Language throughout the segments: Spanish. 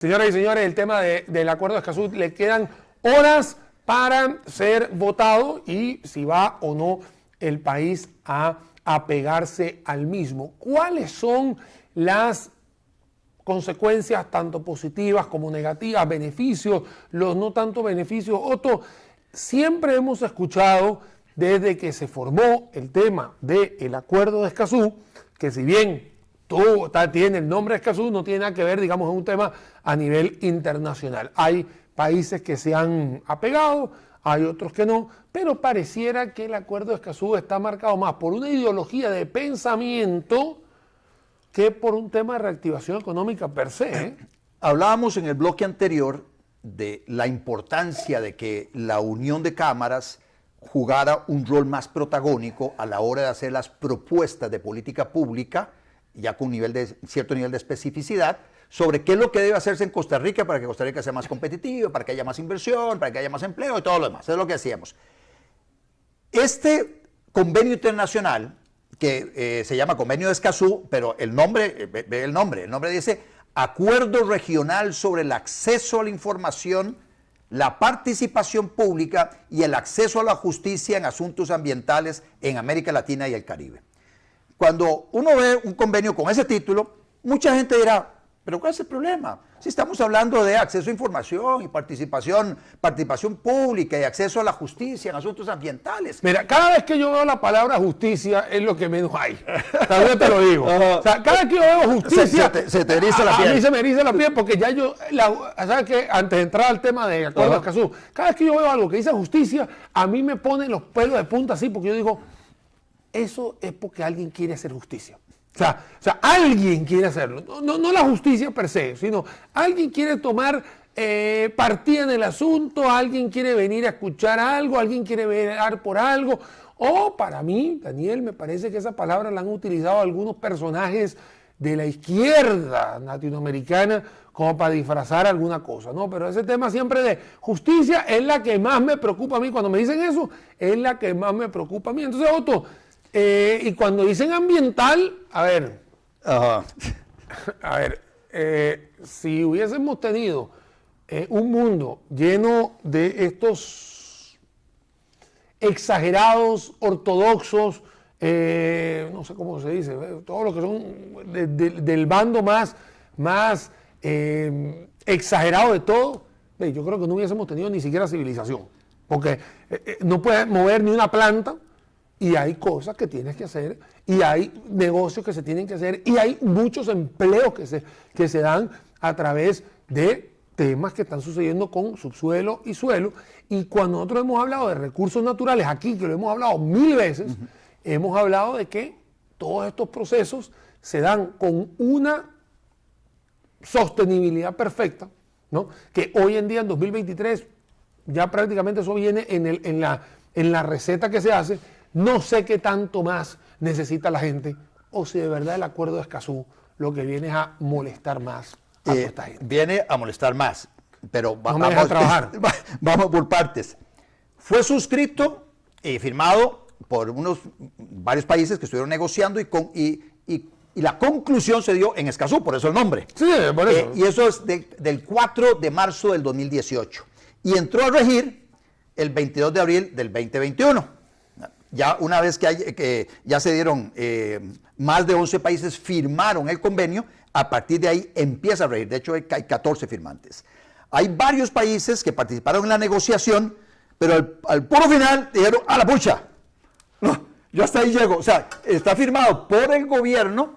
Señoras y señores, el tema del acuerdo de Escazú, le quedan horas para ser votado y si va o no el país a apegarse al mismo. ¿Cuáles son las consecuencias tanto positivas como negativas, beneficios, los no tanto beneficios? Otto, siempre hemos escuchado desde que se formó el tema del acuerdo de Escazú, que si bien tiene el nombre de Escazú, no tiene nada que ver, digamos, en un tema a nivel internacional. Hay países que se han apegado, hay otros que no, pero pareciera que el acuerdo de Escazú está marcado más por una ideología de pensamiento que por un tema de reactivación económica per se, ¿eh? Hablábamos en el bloque anterior de la importancia de que la unión de cámaras jugara un rol más protagónico a la hora de hacer las propuestas de política pública, ya con cierto nivel de especificidad, sobre qué es lo que debe hacerse en Costa Rica para que Costa Rica sea más competitiva, para que haya más inversión, para que haya más empleo y todo lo demás. Eso es lo que hacíamos. Este convenio internacional, que se llama Convenio de Escazú, pero el nombre dice Acuerdo Regional sobre el Acceso a la Información, la Participación Pública y el Acceso a la Justicia en Asuntos Ambientales en América Latina y el Caribe. Cuando uno ve un convenio con ese título, mucha gente dirá, ¿pero cuál es el problema? Si estamos hablando de acceso a información y participación pública y acceso a la justicia en asuntos ambientales. Mira, cada vez que yo veo la palabra justicia es lo que menos hay. También te lo digo. O sea, cada vez que yo veo justicia, se te eriza la piel. A mí se me eriza la piel porque ya ¿sabes qué? Antes de entrar al tema de acuerdo de Escazú, cada vez que yo veo algo que dice justicia, a mí me ponen los pelos de punta así porque yo digo, eso es porque alguien quiere hacer justicia. O sea, alguien quiere hacerlo. No la justicia per se, sino alguien quiere tomar partida en el asunto, alguien quiere venir a escuchar algo, alguien quiere velar por algo. O para mí, Daniel, me parece que esa palabra la han utilizado algunos personajes de la izquierda latinoamericana como para disfrazar alguna cosa, ¿no? Pero ese tema siempre de justicia es la que más me preocupa a mí. Cuando me dicen eso, es la que más me preocupa a mí. Entonces, Otto, y cuando dicen ambiental, si hubiésemos tenido un mundo lleno de estos exagerados, ortodoxos, no sé cómo se dice, todo lo que son del bando más exagerado de todo, yo creo que no hubiésemos tenido ni siquiera civilización, porque no puedes mover ni una planta. Y hay cosas que tienes que hacer, y hay negocios que se tienen que hacer, y hay muchos empleos que se dan a través de temas que están sucediendo con subsuelo y suelo. Y cuando nosotros hemos hablado de recursos naturales aquí, que lo hemos hablado 1000 veces, hemos hablado de que todos estos procesos se dan con una sostenibilidad perfecta, ¿no? Que hoy en día, en 2023, ya prácticamente eso viene en la receta que se hace. No sé qué tanto más necesita la gente o si de verdad el acuerdo de Escazú lo que viene es a molestar más a toda esta gente. Viene a molestar más, pero vamos a trabajar. Vamos por partes. Fue suscrito y firmado por varios países que estuvieron negociando y la conclusión se dio en Escazú, por eso el nombre. Sí, por eso. Y eso es del 4 de marzo del 2018. Y entró a regir el 22 de abril del 2021. Ya una vez que ya se dieron, más de 11 países firmaron el convenio, a partir de ahí empieza a regir. De hecho, hay 14 firmantes. Hay varios países que participaron en la negociación, pero al puro final dijeron, ¡a la pucha! No, yo hasta ahí llego. O sea, está firmado por el gobierno,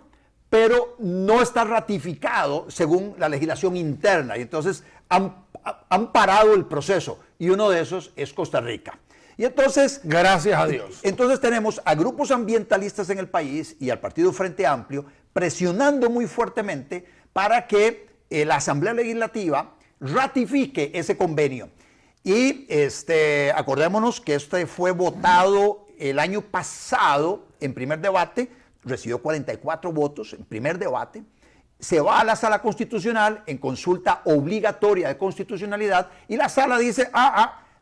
pero no está ratificado según la legislación interna. Y entonces han parado el proceso. Y uno de esos es Costa Rica. Y entonces, gracias a Dios. Entonces tenemos a grupos ambientalistas en el país y al Partido Frente Amplio presionando muy fuertemente para que la Asamblea Legislativa ratifique ese convenio. Y acordémonos que este fue votado el año pasado en primer debate, recibió 44 votos en primer debate. Se va a la Sala Constitucional en consulta obligatoria de constitucionalidad y la Sala dice,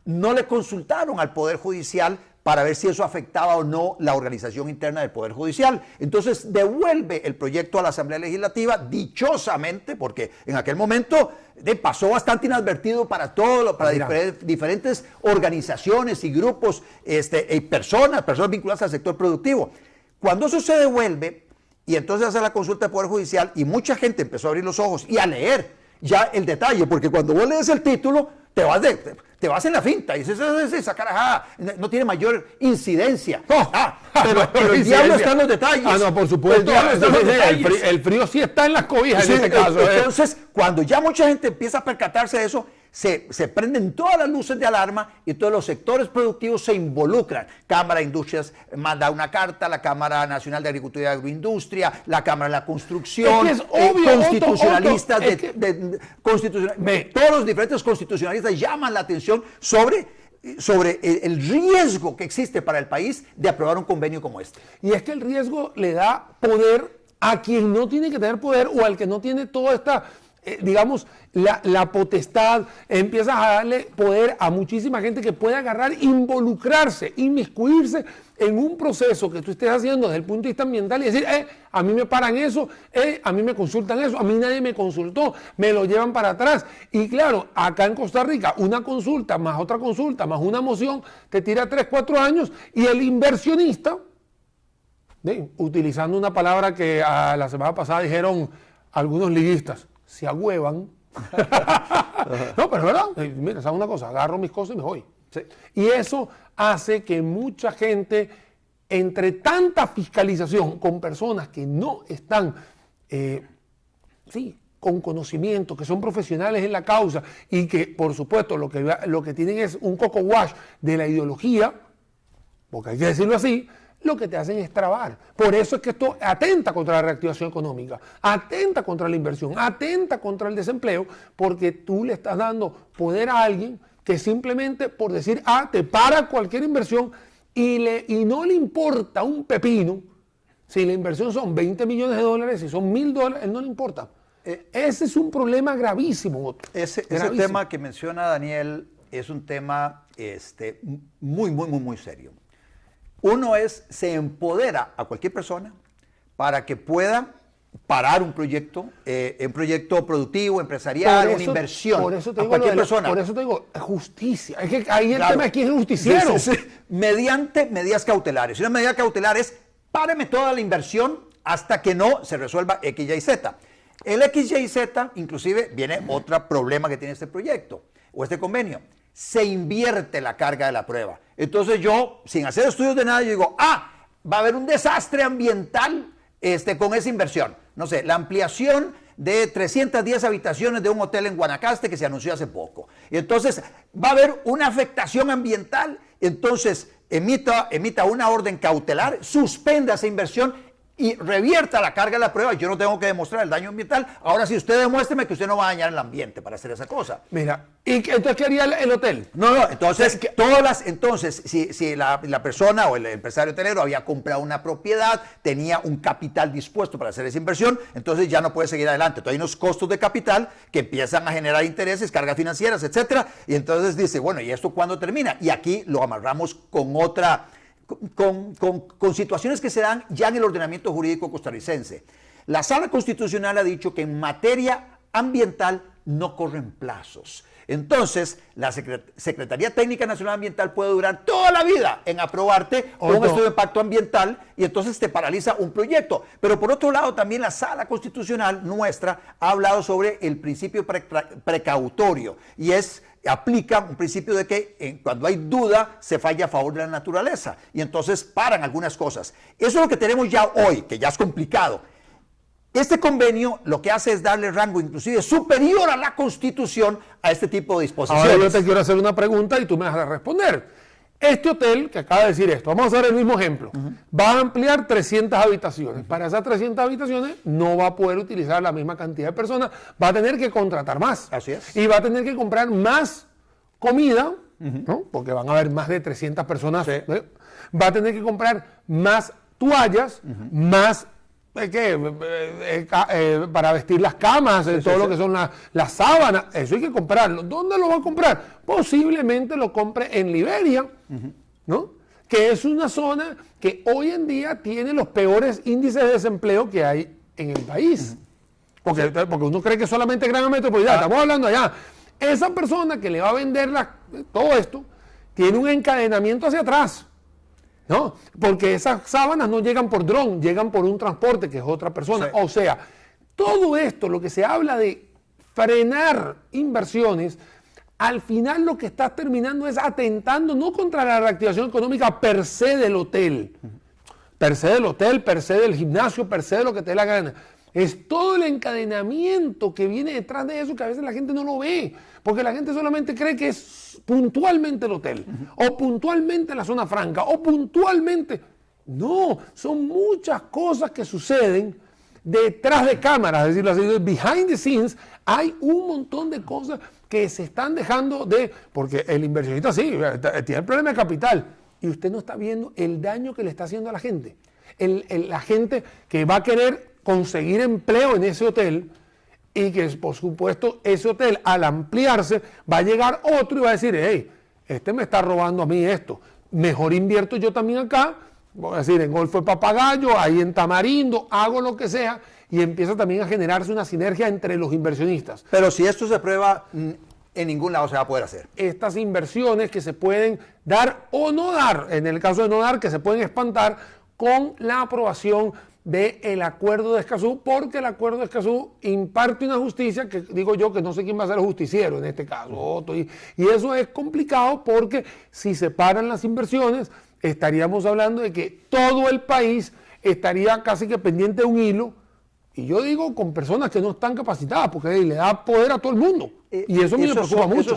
no le consultaron al Poder Judicial para ver si eso afectaba o no la organización interna del Poder Judicial. Entonces devuelve el proyecto a la Asamblea Legislativa, dichosamente, porque en aquel momento pasó bastante inadvertido para diferentes organizaciones y grupos y personas vinculadas al sector productivo. Cuando eso se devuelve, y entonces hace la consulta del Poder Judicial, y mucha gente empezó a abrir los ojos y a leer ya el detalle, porque cuando vos lees el título, te vas en la finta y dices, esa carajada no tiene mayor incidencia. Pero el diablo está en los detalles. No, por supuesto. El diablo está en los detalles. El frío sí está en las cobijas Sí, en este caso. Entonces, cuando ya mucha gente empieza a percatarse de eso, se prenden todas las luces de alarma y todos los sectores productivos se involucran. Cámara de Industrias manda una carta, la Cámara Nacional de Agricultura y Agroindustria, la Cámara de la Construcción, es obvio, constitucionalistas, todos los diferentes constitucionalistas llaman la atención sobre el riesgo que existe para el país de aprobar un convenio como este. Y es que el riesgo le da poder a quien no tiene que tener poder o al que no tiene toda esta, digamos, la potestad. Empiezas a darle poder a muchísima gente que puede agarrar, involucrarse, inmiscuirse en un proceso que tú estés haciendo desde el punto de vista ambiental y decir, a mí me paran eso, a mí me consultan eso, a mí nadie me consultó, me lo llevan para atrás. Y claro, acá en Costa Rica, una consulta, más otra consulta, más una moción, te tira 3, 4 años y el inversionista, utilizando una palabra que la semana pasada dijeron algunos liguistas, se agüevan. No, pero es verdad. Mira, ¿sabes una cosa? Agarro mis cosas y me voy. Sí. Y eso hace que mucha gente, entre tanta fiscalización con personas que no están, con conocimiento, que son profesionales en la causa y que, por supuesto, lo que tienen es un coco wash de la ideología, porque hay que decirlo así, lo que te hacen es trabar. Por eso es que esto atenta contra la reactivación económica, atenta contra la inversión, atenta contra el desempleo, porque tú le estás dando poder a alguien que simplemente por decir te para cualquier inversión y no le importa un pepino si la inversión son 20 millones de dólares, si son $1,000, él no le importa. Ese es un problema gravísimo. Ese tema que menciona Daniel es un tema muy, muy, muy, muy serio. Uno se empodera a cualquier persona para que pueda parar un proyecto productivo, empresarial, una inversión. Por eso te a digo cualquier persona. Por eso te digo, justicia. Es que ahí el tema es quién es justiciero. Sí. Mediante medidas cautelares. Y una medida cautelar es, páreme toda la inversión hasta que no se resuelva X, Y, Z. El X, Y, Z, inclusive, viene otro problema que tiene este proyecto o este convenio. Se invierte la carga de la prueba. Entonces yo, sin hacer estudios de nada, yo digo, va a haber un desastre ambiental con esa inversión. No sé, la ampliación de 310 habitaciones de un hotel en Guanacaste que se anunció hace poco. Y entonces va a haber una afectación ambiental, entonces emita una orden cautelar, suspenda esa inversión y revierta la carga de la prueba. Yo no tengo que demostrar el daño ambiental. Ahora sí, usted demuéstreme que usted no va a dañar el ambiente para hacer esa cosa. Mira, ¿y entonces qué haría el hotel? No, entonces, si la persona o el empresario hotelero había comprado una propiedad, tenía un capital dispuesto para hacer esa inversión, entonces ya no puede seguir adelante. Entonces hay unos costos de capital que empiezan a generar intereses, cargas financieras, etcétera, y entonces dice, bueno, ¿y esto cuándo termina? Y aquí lo amarramos con con situaciones que se dan ya en el ordenamiento jurídico costarricense. La Sala Constitucional ha dicho que en materia ambiental no corren plazos. Entonces, la Secretaría Técnica Nacional Ambiental puede durar toda la vida en aprobarte un estudio de impacto ambiental y entonces te paraliza un proyecto. Pero por otro lado, también la Sala Constitucional nuestra ha hablado sobre el principio precautorio y aplica un principio de que cuando hay duda se falla a favor de la naturaleza y entonces paran algunas cosas. Eso es lo que tenemos ya hoy, que ya es complicado. Este convenio lo que hace es darle rango inclusive superior a la Constitución a este tipo de disposiciones. Ahora yo te quiero hacer una pregunta y tú me vas a responder. Este hotel que acaba de decir esto, vamos a hacer el mismo ejemplo, va a ampliar 300 habitaciones. Para esas 300 habitaciones no va a poder utilizar la misma cantidad de personas, va a tener que contratar más. Así es. Y va a tener que comprar más comida, ¿no? Porque van a haber más de 300 personas. Sí. Va a tener que comprar más toallas, más para vestir las camas, todo lo que son las sábanas. Eso hay que comprarlo. ¿Dónde lo va a comprar? Posiblemente lo compre en Liberia, ¿no? que es una zona que hoy en día tiene los peores índices de desempleo que hay en el país. Porque uno cree que solamente Gran Metropolitana, estamos hablando allá. Esa persona que le va a vender todo esto tiene un encadenamiento hacia atrás, ¿no? Porque esas sábanas no llegan por dron, llegan por un transporte que es otra persona. Sí. O sea, todo esto, lo que se habla de frenar inversiones, al final lo que estás terminando es atentando no contra la reactivación económica per se del hotel, per se del gimnasio, per se de lo que te dé la gana. Es todo el encadenamiento que viene detrás de eso que a veces la gente no lo ve, porque la gente solamente cree que es puntualmente el hotel, o puntualmente la zona franca, o puntualmente. No, son muchas cosas que suceden detrás de cámaras, es decir, behind the scenes, hay un montón de cosas que se están dejando porque el inversionista sí, tiene el problema de capital, y usted no está viendo el daño que le está haciendo a la gente. La gente que va a querer conseguir empleo en ese hotel y que, por supuesto, ese hotel al ampliarse va a llegar otro y va a decir, hey, este me está robando a mí esto, mejor invierto yo también acá, voy a decir, en Golfo de Papagayo, ahí en Tamarindo, hago lo que sea, y empieza también a generarse una sinergia entre los inversionistas. Pero si esto se prueba, en ningún lado se va a poder hacer. Estas inversiones que se pueden dar o no dar, en el caso de no dar, que se pueden espantar con la aprobación del Acuerdo de Escazú, porque el Acuerdo de Escazú imparte una justicia que digo yo que no sé quién va a ser el justiciero en este caso, Otto, y eso es complicado porque si se paran las inversiones estaríamos hablando de que todo el país estaría casi que pendiente de un hilo, y yo digo con personas que no están capacitadas, porque le da poder a todo el mundo, y eso me preocupa mucho.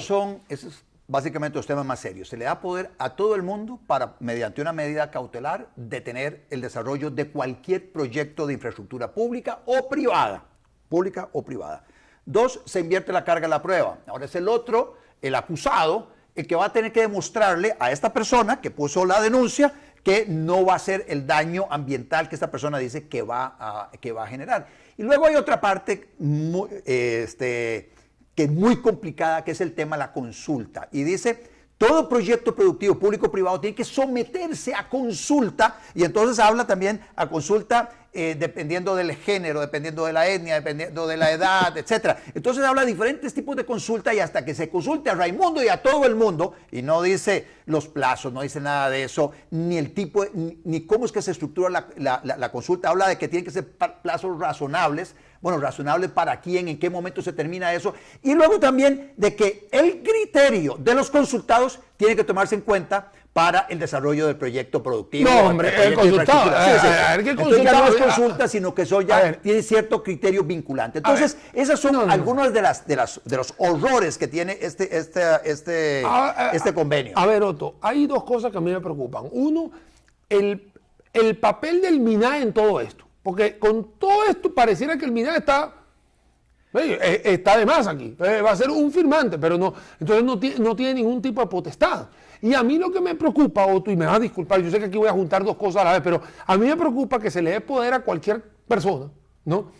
Esos básicamente los temas más serios. Se le da poder a todo el mundo para, mediante una medida cautelar, detener el desarrollo de cualquier proyecto de infraestructura pública o privada. Pública o privada. 2, se invierte la carga de la prueba. Ahora es el otro, el acusado, el que va a tener que demostrarle a esta persona que puso la denuncia que no va a ser el daño ambiental que esta persona dice que va a generar. Y luego hay otra parte que es muy complicada, que es el tema de la consulta. Y dice, todo proyecto productivo público-privado tiene que someterse a consulta, y entonces habla también a consulta dependiendo del género, dependiendo de la etnia, dependiendo de la edad, etc. Entonces habla de diferentes tipos de consulta, y hasta que se consulte a Raimundo y a todo el mundo, y no dice los plazos, no dice nada de eso, ni el tipo, ni cómo es que se estructura la consulta. Habla de que tienen que ser plazos razonables. Bueno, razonable para quién, en qué momento se termina eso. Y luego también de que el criterio de los consultados tiene que tomarse en cuenta para el desarrollo del proyecto productivo. No, hombre, el consultado. Entonces ya no es consulta, sino que eso ya tiene cierto criterio vinculante. Entonces, esas son algunos de los horrores que tiene este convenio. A ver, Otto, hay dos cosas que a mí me preocupan. Uno, el papel del MINAE en todo esto. Porque con todo esto pareciera que el MINAE está de más aquí. Va a ser un firmante, pero no, entonces no tiene ningún tipo de potestad. Y a mí lo que me preocupa, Otto, y me vas a disculpar, yo sé que aquí voy a juntar dos cosas a la vez, pero a mí me preocupa que se le dé poder a cualquier persona, ¿no?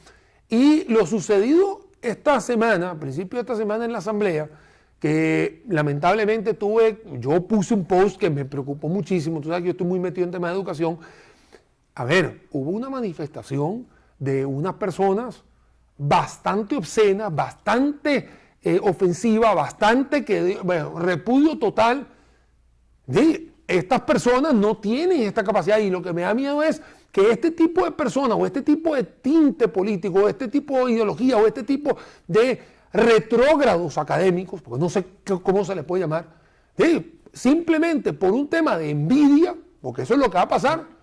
Y lo sucedido esta semana, a principio de esta semana en la Asamblea, que lamentablemente yo puse un post que me preocupó muchísimo, tú sabes que yo estoy muy metido en temas de educación. A ver, hubo una manifestación de unas personas bastante obscenas, bastante ofensiva, repudio total. Estas personas no tienen esta capacidad, y lo que me da miedo es que este tipo de personas, o este tipo de tinte político, o este tipo de ideología, o este tipo de retrógrados académicos, porque no sé cómo se les puede llamar, simplemente por un tema de envidia, porque eso es lo que va a pasar,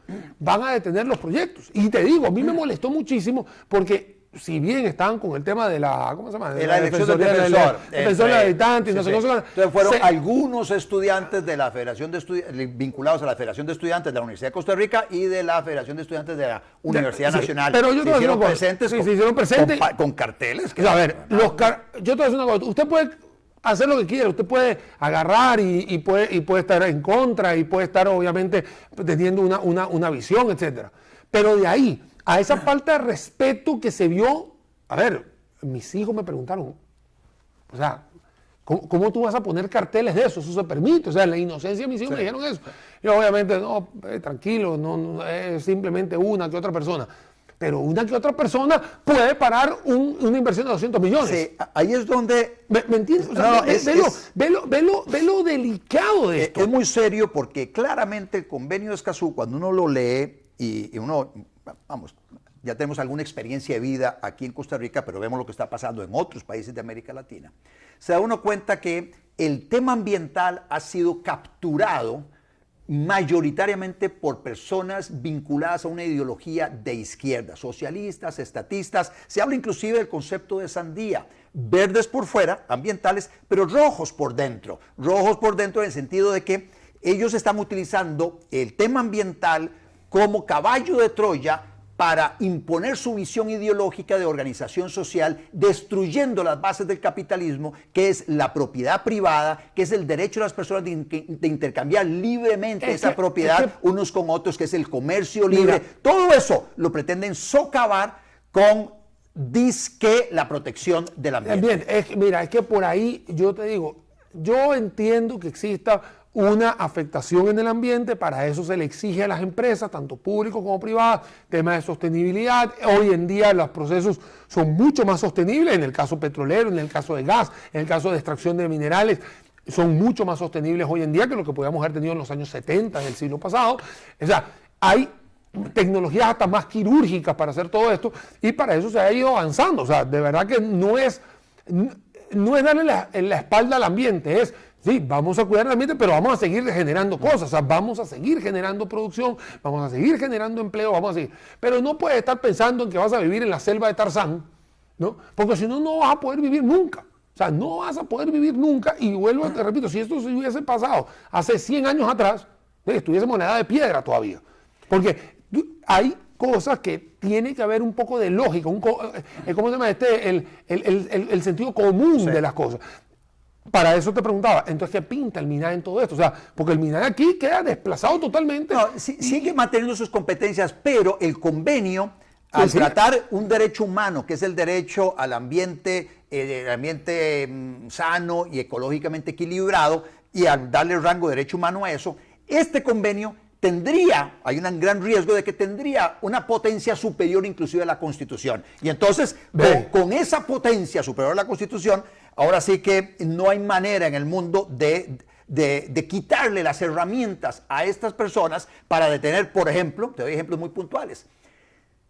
van a detener los proyectos. Y te digo, a mí me molestó muchísimo porque si bien estaban con el tema de la, ¿cómo se llama? De la elección del defensor. Defensor de habitantes, no sé cómo. Entonces fueron algunos estudiantes de la Federación de Estudiantes, vinculados a la Federación de Estudiantes de la Universidad de Costa Rica y de la Federación de Estudiantes de la Universidad Nacional. Pero yo se hicieron presentes con carteles. A ver, yo te voy a decir una cosa. Usted puede hacer lo que quiera, usted puede agarrar y puede estar en contra, y puede estar obviamente teniendo una visión, etcétera. Pero de ahí a esa falta de respeto que se vio, a ver, mis hijos me preguntaron, o sea, ¿Cómo tú vas a poner carteles de eso? Eso se permite. O sea, en la inocencia de mis hijos me dijeron eso. Yo obviamente, no, tranquilo, no, es simplemente una que otra persona. Pero una que otra persona puede parar una inversión de 200 millones. Sí, ahí es donde... ¿Me entiendes? O sea, ve lo delicado de esto. Es muy serio porque claramente el convenio de Escazú, cuando uno lo lee y uno, vamos, ya tenemos alguna experiencia de vida aquí en Costa Rica, pero vemos lo que está pasando en otros países de América Latina, se da uno cuenta que el tema ambiental ha sido capturado mayoritariamente por personas vinculadas a una ideología de izquierda, socialistas, estatistas. Se habla inclusive del concepto de sandía, verdes por fuera, ambientales, pero rojos por dentro en el sentido de que ellos están utilizando el tema ambiental como caballo de Troya para imponer su visión ideológica de organización social, destruyendo las bases del capitalismo, que es la propiedad privada, que es el derecho de las personas de intercambiar libremente esa propiedad unos con otros, que es el comercio libre. Todo eso lo pretenden socavar con disque la protección del ambiente. Es que por ahí yo te digo, yo entiendo que exista una afectación en el ambiente, para eso se le exige a las empresas, tanto públicas como privadas, temas de sostenibilidad. Hoy en día los procesos son mucho más sostenibles, en el caso petrolero, en el caso de gas, en el caso de extracción de minerales, son mucho más sostenibles hoy en día que lo que podíamos haber tenido en los años 70 del siglo pasado. O sea, hay tecnologías hasta más quirúrgicas para hacer todo esto, y para eso se ha ido avanzando. O sea, de verdad que no es darle la espalda al ambiente, es... Sí, vamos a cuidar el ambiente, pero vamos a seguir generando cosas, o sea, vamos a seguir generando producción, vamos a seguir generando empleo, vamos a seguir. Pero no puedes estar pensando en que vas a vivir en la selva de Tarzán, ¿no? Porque si no, no vas a poder vivir nunca. O sea, no vas a poder vivir nunca. Y vuelvo, te repito, si esto se hubiese pasado hace 100 años atrás, estuviésemos en la edad de piedra todavía. Porque hay cosas que tiene que haber un poco de lógica, ¿cómo se llama? El sentido común de las cosas. Para eso te preguntaba, entonces, ¿qué pinta el MINAE en todo esto? O sea, porque el MINAE aquí queda desplazado totalmente. No, sigue manteniendo sus competencias, pero el convenio, al tratar un derecho humano, que es el derecho al ambiente, sano y ecológicamente equilibrado, y al darle rango de derecho humano a eso, este convenio hay un gran riesgo de que tendría una potencia superior inclusive a la Constitución. Y entonces, con esa potencia superior a la Constitución, ahora sí que no hay manera en el mundo de quitarle las herramientas a estas personas para detener, por ejemplo, te doy ejemplos muy puntuales.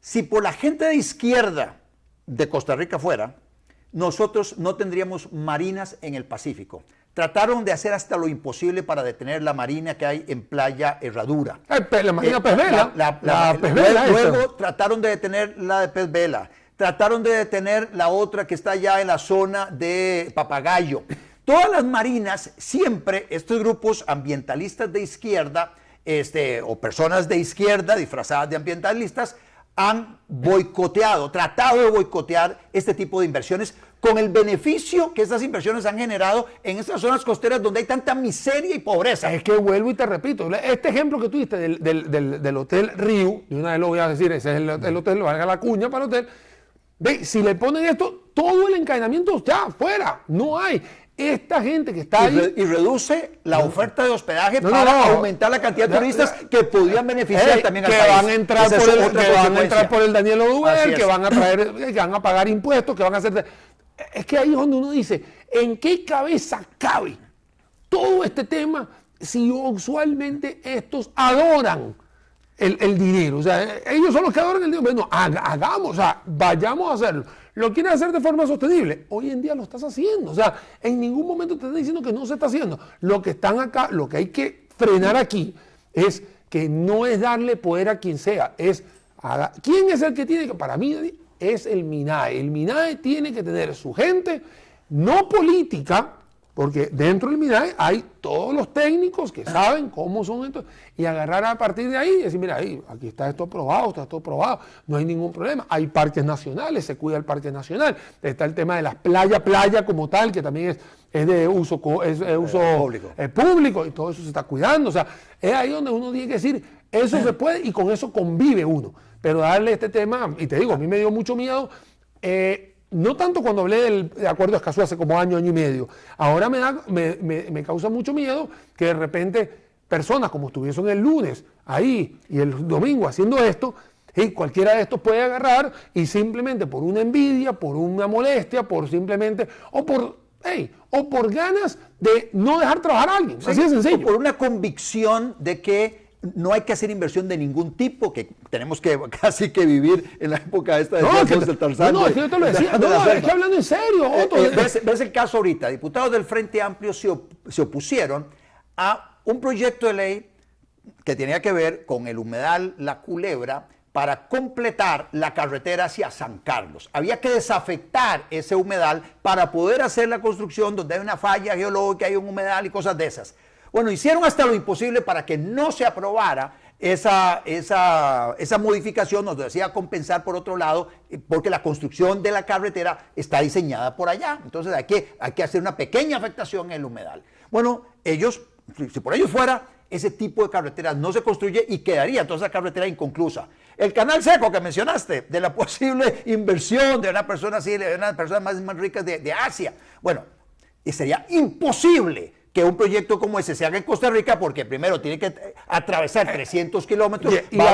Si por la gente de izquierda de Costa Rica fuera, nosotros no tendríamos marinas en el Pacífico. Trataron de hacer hasta lo imposible para detener la marina que hay en Playa Herradura. La marina pez vela. Luego trataron de detener la de pez vela. Trataron de detener la otra que está allá en la zona de Papagayo. Todas las marinas, siempre estos grupos ambientalistas de izquierda, o personas de izquierda disfrazadas de ambientalistas, han tratado de boicotear este tipo de inversiones, con el beneficio que estas inversiones han generado en estas zonas costeras donde hay tanta miseria y pobreza. Es que vuelvo y te repito, este ejemplo que tuviste del Hotel Río, de una vez lo voy a decir, ese es el hotel, valga la cuña para el hotel, si le ponen esto, todo el encadenamiento ya fuera, no hay. Esta gente que está ahí... Y reduce la oferta de hospedaje para aumentar la cantidad de turistas que podrían beneficiar también al país. Van a entrar por el Daniel Oduber, que van a pagar impuestos, que van a hacer... Es que ahí es donde uno dice, ¿en qué cabeza cabe todo este tema si usualmente estos adoran el dinero? O sea, ellos son los que adoran el dinero. Bueno, hagamos, o sea, vayamos a hacerlo. ¿Lo quieres hacer de forma sostenible? Hoy en día lo estás haciendo. O sea, en ningún momento te están diciendo que no se está haciendo. Lo que están acá, lo que hay que frenar aquí es que no es darle poder a quien sea. ¿Quién es el que tiene que? Para mí es el MINAE. El MINAE tiene que tener su gente, no política, porque dentro del MINAE hay todos los técnicos que saben cómo son estos, y agarrar a partir de ahí y decir, mira, aquí está esto aprobado, no hay ningún problema. Hay parques nacionales, se cuida el parque nacional, está el tema de las playa como tal, que también es de uso público, y todo eso se está cuidando. O sea, es ahí donde uno tiene que decir, eso se puede y con eso convive uno. Pero darle este tema, y te digo, a mí me dio mucho miedo, no tanto cuando hablé del acuerdo de Escazú hace como año y medio, ahora me causa mucho miedo que de repente personas como estuviesen el lunes ahí y el domingo haciendo esto, y cualquiera de estos puede agarrar y simplemente por una envidia, por una molestia, por simplemente, o por ganas de no dejar trabajar a alguien. Sí, así de sencillo. o por una convicción de que no hay que hacer inversión de ningún tipo, que tenemos que casi que vivir en la época esta de del Tarzán. No, es que yo te lo decía. No, es que hablando en serio, Otto. ¿Ves el caso ahorita? Diputados del Frente Amplio se opusieron a un proyecto de ley que tenía que ver con el humedal La Culebra para completar la carretera hacia San Carlos. Había que desafectar ese humedal para poder hacer la construcción donde hay una falla geológica, hay un humedal y cosas de esas. Bueno, hicieron hasta lo imposible para que no se aprobara esa modificación, nos decía compensar por otro lado, porque la construcción de la carretera está diseñada por allá. Entonces hay que hacer una pequeña afectación en el humedal. Bueno, ellos, si por ellos fuera, ese tipo de carreteras no se construye y quedaría entonces la carretera inconclusa. El canal seco que mencionaste, de la posible inversión de una persona así, de una de las personas más ricas de Asia. Bueno, sería imposible que un proyecto como ese se haga en Costa Rica porque primero tiene que atravesar 300 kilómetros, va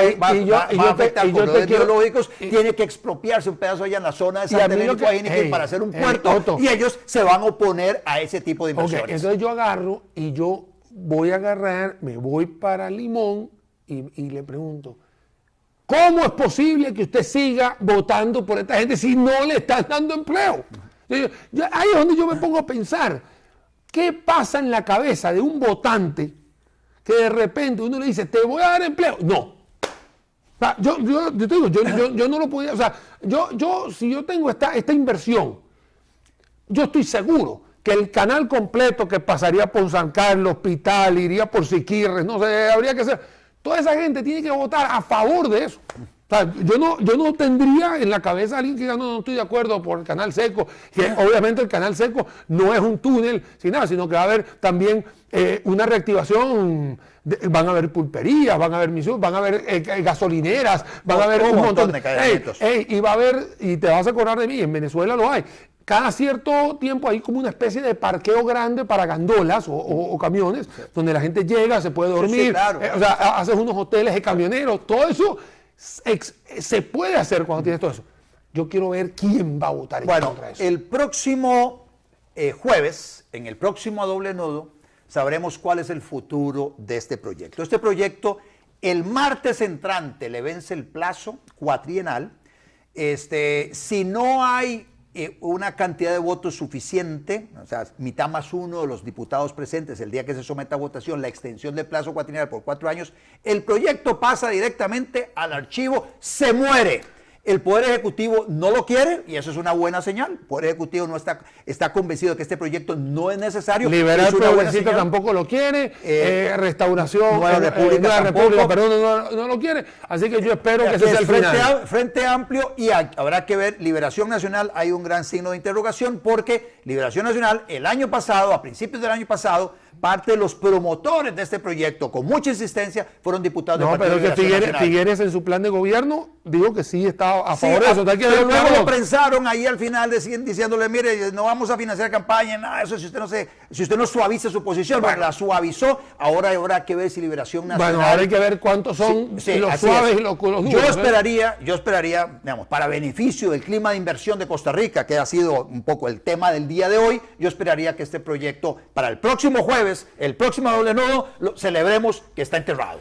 a afectar corredores biológicos, tiene que expropiarse un pedazo allá en la zona de Santa Elena y Guajínique para hacer un puerto, y ellos se van a oponer a ese tipo de inversiones. Entonces yo agarro y me voy para Limón y le pregunto, ¿cómo es posible que usted siga votando por esta gente si no le están dando empleo? Ahí es donde yo me pongo a pensar, ¿qué pasa en la cabeza de un votante que de repente uno le dice, te voy a dar empleo? No. O sea, yo te digo, yo no lo podía, o sea, si yo tengo esta inversión, yo estoy seguro que el canal completo que pasaría por San Carlos, Pital, iría por Siquirres, no sé, habría que hacer, toda esa gente tiene que votar a favor de eso. O sea, yo no tendría en la cabeza a alguien que diga, no estoy de acuerdo por el canal seco, que obviamente el canal seco no es un túnel, sin nada, sino que va a haber también una reactivación, van a haber pulperías, van a haber misiones, van a haber gasolineras, van a haber un montón de cadenamientos. Y va a haber, y te vas a acordar de mí, en Venezuela lo hay, cada cierto tiempo hay como una especie de parqueo grande para gandolas o camiones, sí, donde la gente llega, se puede dormir, sí, claro. O sea, haces unos hoteles de camioneros, todo eso se puede hacer cuando tienes todo eso. Yo quiero ver quién va a votar en contra de eso. El próximo jueves, en el próximo A Doble Nodo, sabremos cuál es el futuro de este proyecto. Este proyecto, el martes entrante le vence el plazo cuatrienal. Si no hay una cantidad de votos suficiente, o sea, mitad más uno de los diputados presentes el día que se someta a votación, la extensión del plazo cuatrienal por 4 años, el proyecto pasa directamente al archivo, se muere. El Poder Ejecutivo no lo quiere y eso es una buena señal. El Poder Ejecutivo no está convencido de que este proyecto no es necesario. Liberal Progresista tampoco lo quiere. Restauración, Nueva República, perdón, no lo quiere. Así que yo espero que ese sea el final. Frente Amplio y habrá que ver Liberación Nacional. Hay un gran signo de interrogación porque Liberación Nacional el año pasado, a principios del año pasado, parte de los promotores de este proyecto, con mucha insistencia, fueron diputados del Partido de Liberación Nacional. Figueres en su plan de gobierno dijo que sí estaba a favor de eso. Pero luego lo prensaron ahí al final diciéndole, mire, no vamos a financiar campaña, nada de eso, si usted no suaviza su posición. Bueno, la suavizó, ahora habrá que ver si Liberación Nacional... Bueno, ahora hay que ver cuántos son los suaves y los duros. Yo esperaría, digamos, para beneficio del clima de inversión de Costa Rica, que ha sido un poco el tema del día de hoy, yo esperaría que este proyecto, para el próximo jueves, el próximo doble nodo, celebremos que está enterrado.